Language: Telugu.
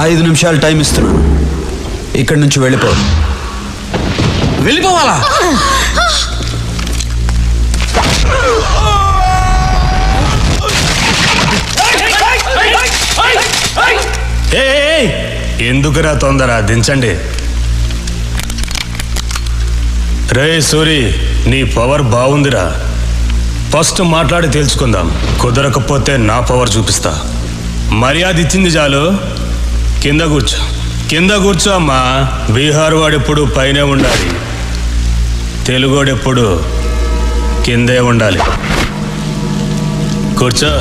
5 నిమిషాలు టైం ఇస్తున్నాను. ఇక్కడి నుంచి వెళ్ళిపోవాలా? ఎందుకురా తొందర, దించండి. రే సూరి, నీ పవర్ బాగుందిరా. ఫస్ట్ మాట్లాడి తెలుసుకుందాం. కుదరకపోతే నా పవర్ చూపిస్తా. మర్యాద ఇచ్చింది చాలు, కింద కూర్చో అమ్మా. బీహార్ వాడెప్పుడు పైనే ఉండాలి, తెలుగోడెప్పుడు కిందే ఉండాలి. కూర్చో.